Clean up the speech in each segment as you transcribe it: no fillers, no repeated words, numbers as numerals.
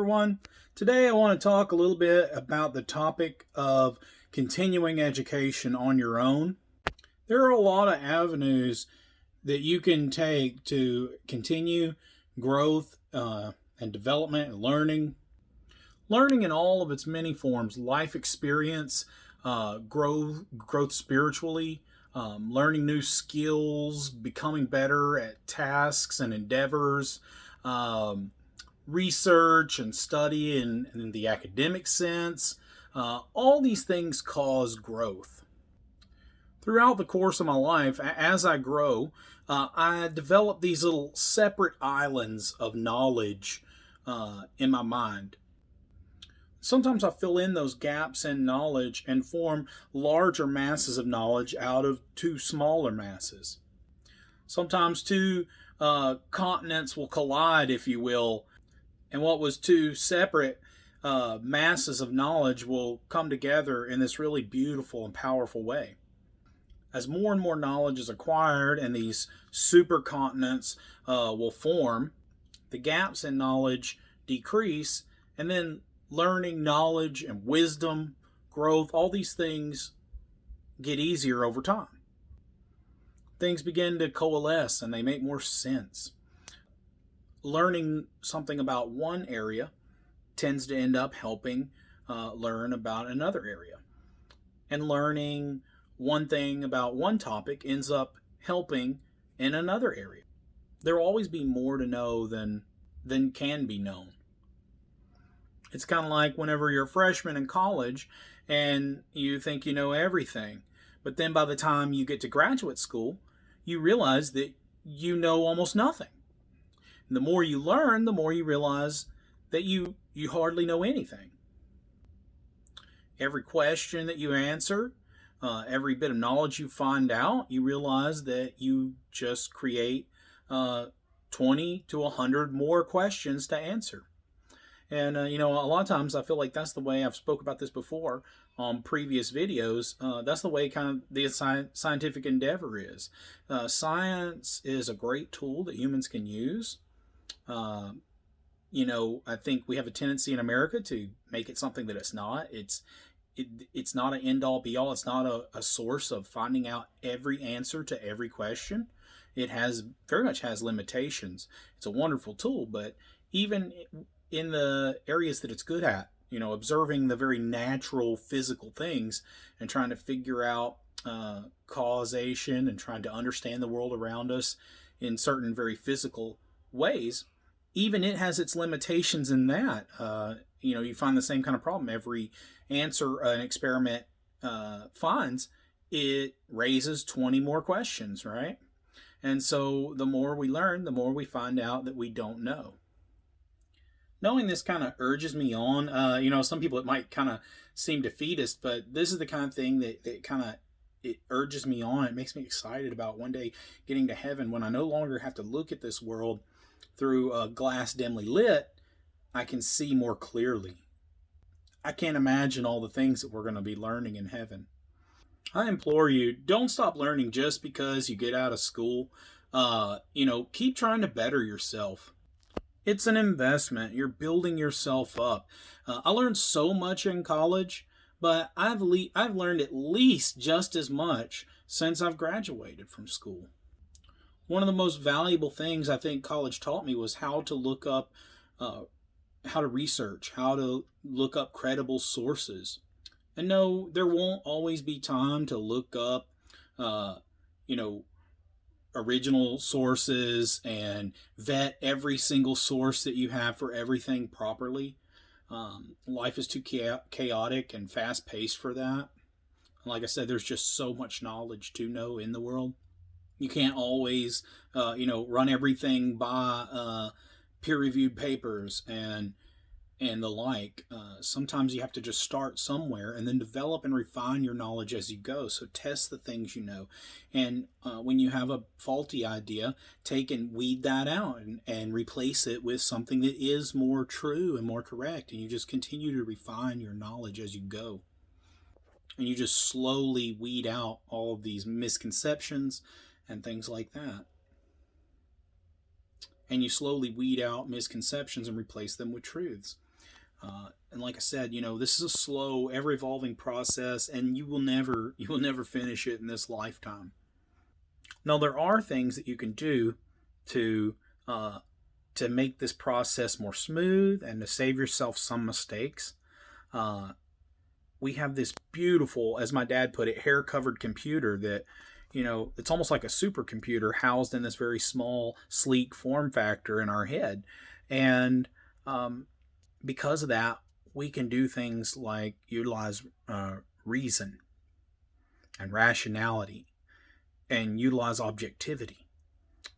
everyone. Today I want to talk a little bit about the topic of continuing education on your own. There are a lot of avenues that you can take to continue growth and development and learning. Learning in all of its many forms, life experience, growth spiritually, learning new skills, becoming better at tasks and endeavors, research and study in the academic sense. All these things cause growth. Throughout the course of my life, as I grow, I develop these little separate islands of knowledge in my mind. Sometimes I fill in those gaps in knowledge and form larger masses of knowledge out of two smaller masses. Sometimes two continents will collide, if you will, and what was two separate masses of knowledge will come together in this really beautiful and powerful way. As more and more knowledge is acquired and these supercontinents will form, the gaps in knowledge decrease, and then learning, knowledge, and wisdom, growth, all these things get easier over time. Things begin to coalesce and they make more sense. Learning something about one area tends to end up helping learn about another area. And learning one thing about one topic ends up helping in another area. There will always be more to know than can be known. It's kind of like whenever you're a freshman in college and you think you know everything, but then by the time you get to graduate school, you realize that you know almost nothing. And the more you learn, the more you realize that you hardly know anything. Every question that you answer, every bit of knowledge you find out, you realize that you just create 20 to 100 more questions to answer. And, a lot of times I feel like that's the way, I've spoke about this before on previous videos, that's the way kind of the scientific endeavor is. Science is a great tool that humans can use. I think we have a tendency in America to make it something that it's not. It's not an end-all be-all. It's not a source of finding out every answer to every question. It very much has limitations. It's a wonderful tool, but even in the areas that it's good at, observing the very natural physical things and trying to figure out causation and trying to understand the world around us in certain very physical ways, even it has its limitations in that. You find the same kind of problem. Every answer an experiment finds, it raises 20 more questions, right? And so the more we learn, the more we find out that we don't know. Knowing this kind of urges me on. Some people, it might kind of seem defeatist, but this is the kind of thing that kind of, it urges me on. It makes me excited about one day getting to heaven when I no longer have to look at this world through a glass dimly lit. I can see more clearly. I can't imagine all the things that we're going to be learning in heaven. I implore you, don't stop learning just because you get out of school. Keep trying to better yourself. It's an investment. You're building yourself up. I learned so much in college, but I've learned at least just as much since I've graduated from school. One of the most valuable things I think college taught me was how to look up, how to research, how to look up credible sources. And no, there won't always be time to look up, original sources and vet every single source that you have for everything properly. Life is too chaotic and fast-paced for that. Like I said, there's just so much knowledge to know in the world. You can't always, run everything by peer-reviewed papers and the like. Sometimes you have to just start somewhere and then develop and refine your knowledge as you go. So test the things you know. And when you have a faulty idea, take and weed that out and replace it with something that is more true and more correct. And you just continue to refine your knowledge as you go. And you just slowly weed out all of these misconceptions and things like that. And you slowly weed out misconceptions and replace them with truths. And like I said, this is a slow, ever evolving process, and you will never finish it in this lifetime. Now, there are things that you can do to uh, to make this process more smooth and to save yourself some mistakes. Uh, we have this beautiful, as my dad put it, hair covered computer that, it's almost like a supercomputer housed in this very small, sleek form factor in our head. And because of that, we can do things like utilize reason and rationality and utilize objectivity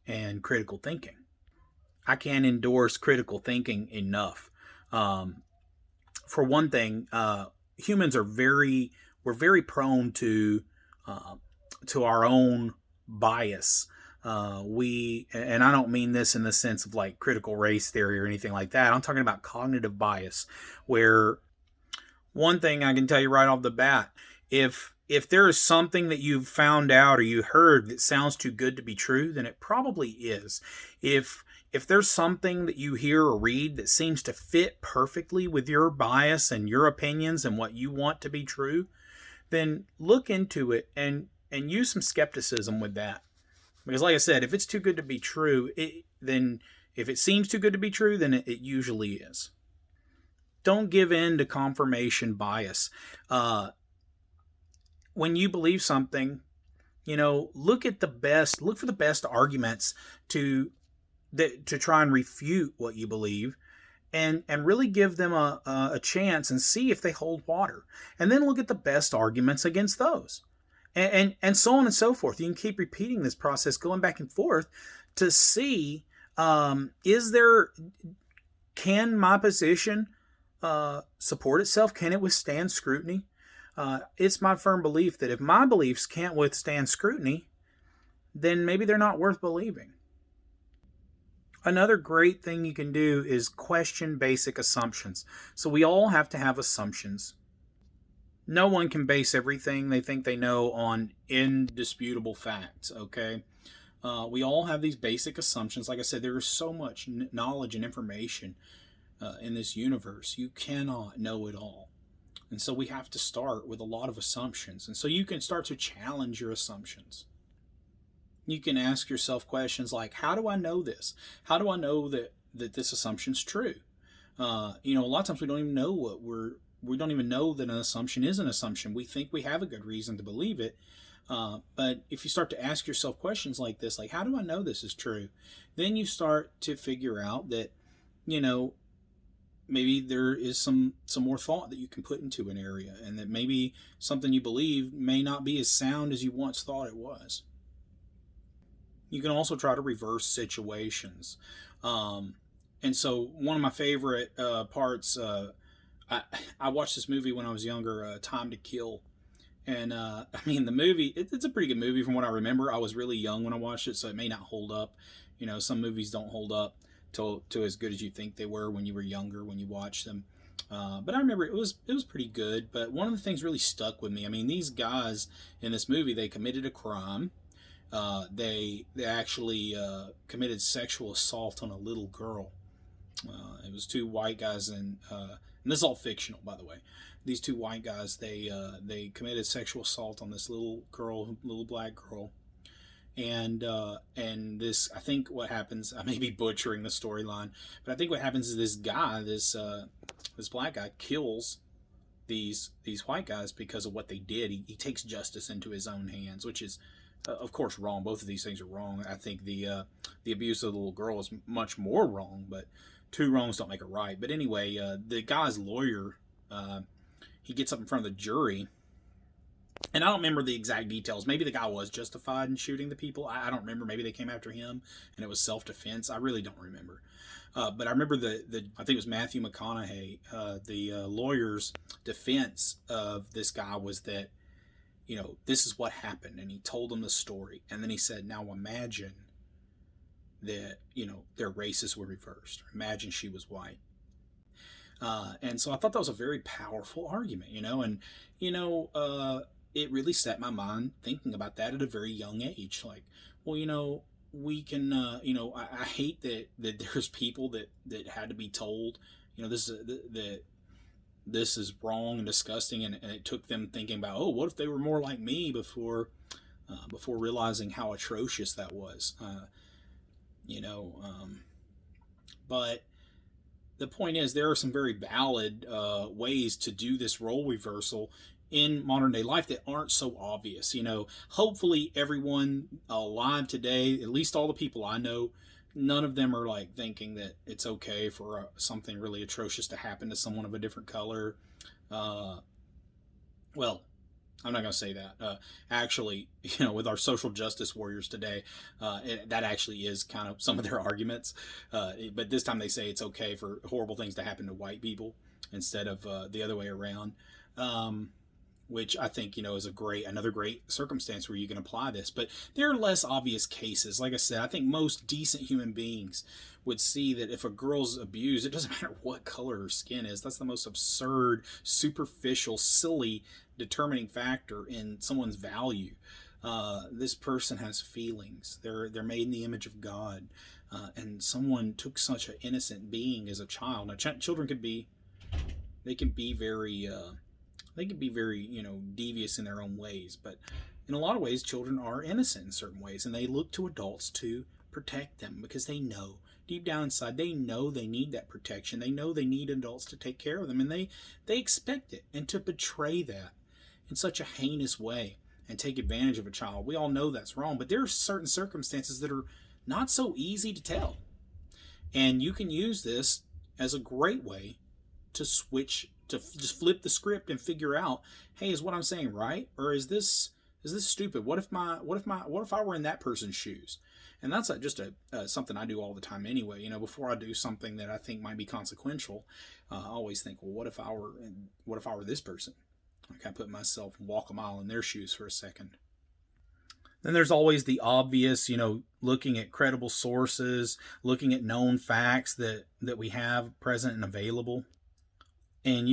and critical thinking. I can't endorse critical thinking enough. Um, for one thing, humans we're very prone uh, to our own bias. And I don't mean this in the sense of like critical race theory or anything like that. I'm talking about cognitive bias, where one thing I can tell you right off the bat, if there is something that you've found out or you heard that sounds too good to be true, then it probably is. If there's something that you hear or read that seems to fit perfectly with your bias and your opinions and what you want to be true, then look into it and use some skepticism with that. Because like I said, if it's too good to be true, then if it seems too good to be true, then it usually is. Don't give in to confirmation bias. When you believe something, look for the best arguments to try and refute what you believe, and really give them a chance and see if they hold water, and then look at the best arguments against those, and so on and so forth. You can keep repeating this process, going back and forth, to see, is there can my position support itself? Can it withstand scrutiny? It's my firm belief that if my beliefs can't withstand scrutiny, then maybe they're not worth believing. Another great thing you can do is question basic assumptions. So we all have to have assumptions. No one can base everything they think they know on indisputable facts, okay? We all have these basic assumptions. Like I said, there is so much knowledge and information in this universe. You cannot know it all. And so we have to start with a lot of assumptions. And so you can start to challenge your assumptions. You can ask yourself questions like, how do I know this? How do I know that this assumption's true? A lot of times we don't even know we don't even know that an assumption is an assumption. We think we have a good reason to believe it. But if you start to ask yourself questions like this, like, how do I know this is true? Then you start to figure out that, maybe there is some more thought that you can put into an area, and that maybe something you believe may not be as sound as you once thought it was. You can also try to reverse situations. And so one of my favorite parts, I watched this movie when I was younger, Time to Kill. And the movie, it's a pretty good movie from what I remember. I was really young when I watched it, so it may not hold up. Some movies don't hold up to as good as you think they were when you were younger, when you watched them. But I remember it was pretty good. But one of the things really stuck with me. These guys in this movie, they committed a crime. They actually committed sexual assault on a little girl. It was two white guys, and this is all fictional, by the way. These two white guys, they committed sexual assault on this little black girl. And this, I think what happens, I may be butchering the storyline, but I think what happens is this guy, this black guy, kills these white guys because of what they did. He takes justice into his own hands, which is, of course, wrong. Both of these things are wrong. I think the abuse of the little girl is much more wrong, but two wrongs don't make a right. But anyway, the guy's lawyer, he gets up in front of the jury. And I don't remember the exact details. Maybe the guy was justified in shooting the people. I don't remember. Maybe they came after him and it was self-defense. I really don't remember. But I remember I think it was Matthew McConaughey, the lawyer's defense of this guy was that, this is what happened. And he told them the story. And then he said, now imagine that, their races were reversed. Imagine she was white. And so I thought that was a very powerful argument, it really set my mind thinking about that at a very young age. Like, well, we can, I hate that there's people that had to be told, this is wrong and disgusting, and it took them thinking about, oh, what if they were more like me before realizing how atrocious that was. You know, but the point is, there are some very valid ways to do this role reversal in modern day life that aren't so obvious. Hopefully everyone alive today, at least all the people I know, none of them are like thinking that it's okay for something really atrocious to happen to someone of a different color. Well, I'm not going to say that. Actually, with our social justice warriors today, that actually is kind of some of their arguments. But this time they say it's okay for horrible things to happen to white people instead of the other way around. Which I think, is another great circumstance where you can apply this. But there are less obvious cases. Like I said, I think most decent human beings would see that if a girl's abused, it doesn't matter what color her skin is. That's the most absurd, superficial, silly determining factor in someone's value. This person has feelings. They're made in the image of God. And someone took such an innocent being as a child. Now, children can be very devious in their own ways, but in a lot of ways children are innocent in certain ways, and they look to adults to protect them because they know deep down inside, they know they need that protection. They know they need adults to take care of them, and they expect it. And to betray that in such a heinous way and take advantage of a child, we all know that's wrong, but there are certain circumstances that are not so easy to tell, and you can use this as a great way to just flip the script and figure out, hey, is what I'm saying right, or is this stupid? What if I were in that person's shoes? And that's just something I do all the time anyway. Before I do something that I think might be consequential, I always think, well, what if I were this person? I can put myself, walk a mile in their shoes for a second. Then there's always the obvious, looking at credible sources, looking at known facts that we have present and available. And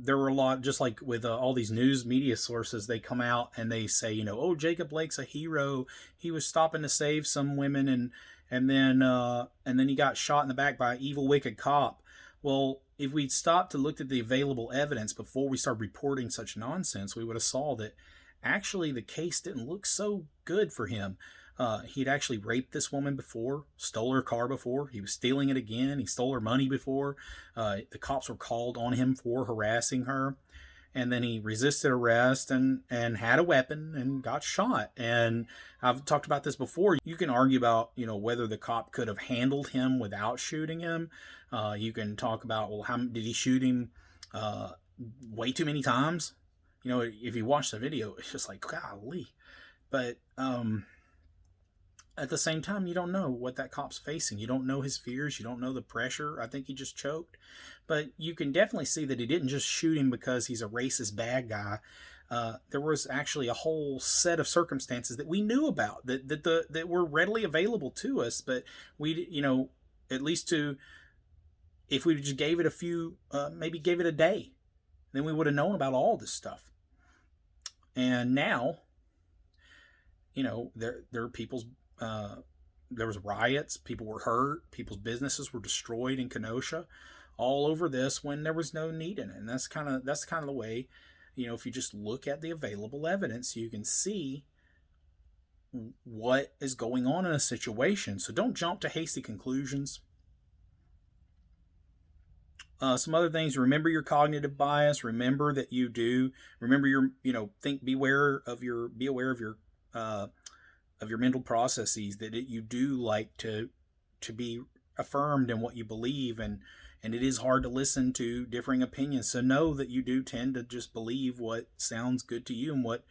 there were a lot, just like with all these news media sources, they come out and they say, oh, Jacob Blake's a hero. He was stopping to save some women, and then he got shot in the back by an evil, wicked cop. Well, if we'd stopped to look at the available evidence before we started reporting such nonsense, we would have saw that actually the case didn't look so good for him. He'd actually raped this woman before, stole her car before, he was stealing it again, he stole her money before, the cops were called on him for harassing her, and then he resisted arrest and had a weapon and got shot. And I've talked about this before. You can argue about, whether the cop could have handled him without shooting him. You can talk about, well, how did he shoot him way too many times? If you watch the video, it's just like, golly. But at the same time, you don't know what that cop's facing. You don't know his fears. You don't know the pressure. I think he just choked. But you can definitely see that he didn't just shoot him because he's a racist bad guy. There was actually a whole set of circumstances that we knew about that were readily available to us. But we, at least if we just gave it a few, maybe gave it a day, then we would have known about all this stuff. And now, there are people's, there was riots, people were hurt, people's businesses were destroyed in Kenosha, all over this when there was no need in it. And that's kind of the way, if you just look at the available evidence, you can see what is going on in a situation. So don't jump to hasty conclusions. Some other things: remember your cognitive bias. Remember that you do. Remember your, be aware of your mental processes, that you do like to be affirmed in what you believe, and it is hard to listen to differing opinions. So know that you do tend to just believe what sounds good to you and what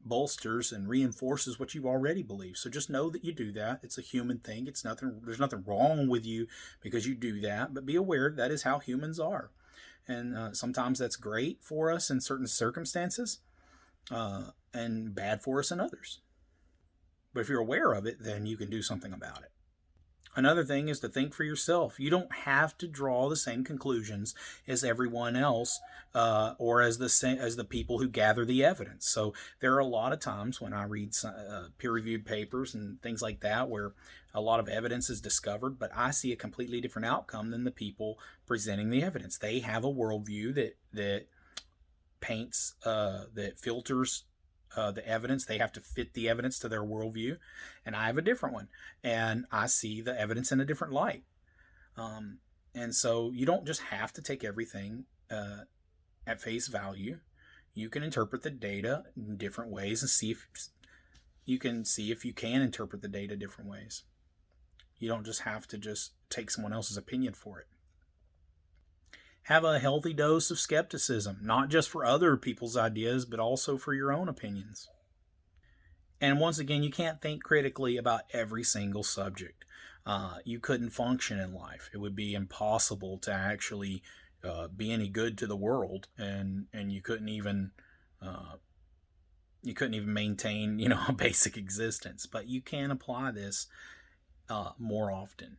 bolsters and reinforces what you already believe. So just know that you do that. It's a human thing. There's nothing wrong with you because you do that, but be aware that is how humans are. And sometimes that's great for us in certain circumstances, and bad for us in others. But if you're aware of it, then you can do something about it. Another thing is to think for yourself. You don't have to draw the same conclusions as everyone else, or as the people who gather the evidence. So there are a lot of times when I read peer-reviewed papers and things like that, where a lot of evidence is discovered, but I see a completely different outcome than the people presenting the evidence. They have a worldview that paints, that filters the evidence. They have to fit the evidence to their worldview, and I have a different one, and I see the evidence in a different light. And so you don't just have to take everything at face value. You can interpret the data in different ways and see if you can interpret the data different ways. You don't just have to just take someone else's opinion for it. Have a healthy dose of skepticism, not just for other people's ideas, but also for your own opinions. And once again, you can't think critically about every single subject. You couldn't function in life. It would be impossible to actually be any good to the world, and you couldn't even maintain, a basic existence. But you can apply this more often.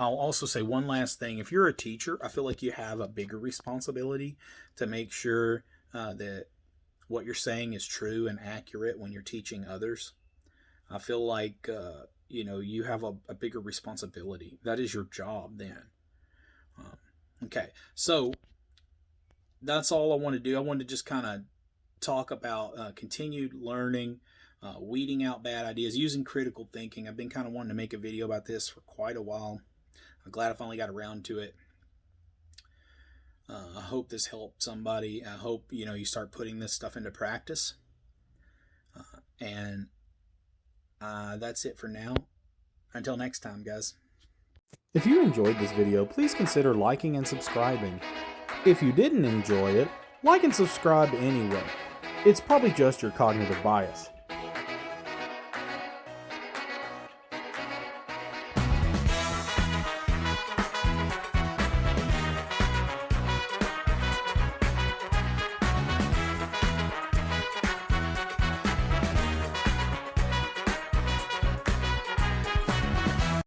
I'll also say one last thing. If you're a teacher, I feel like you have a bigger responsibility to make sure that what you're saying is true and accurate when you're teaching others. I feel like, you have a bigger responsibility. That is your job then. Okay, so that's all I want to do. I wanted to just kind of talk about continued learning, weeding out bad ideas, using critical thinking. I've been kind of wanting to make a video about this for quite a while. I'm glad I finally got around to it. I hope this helped somebody. I hope you start putting this stuff into practice. And that's it for now. Until next time, guys. If you enjoyed this video, please consider liking and subscribing. If you didn't enjoy it, like and subscribe anyway. It's probably just your cognitive bias.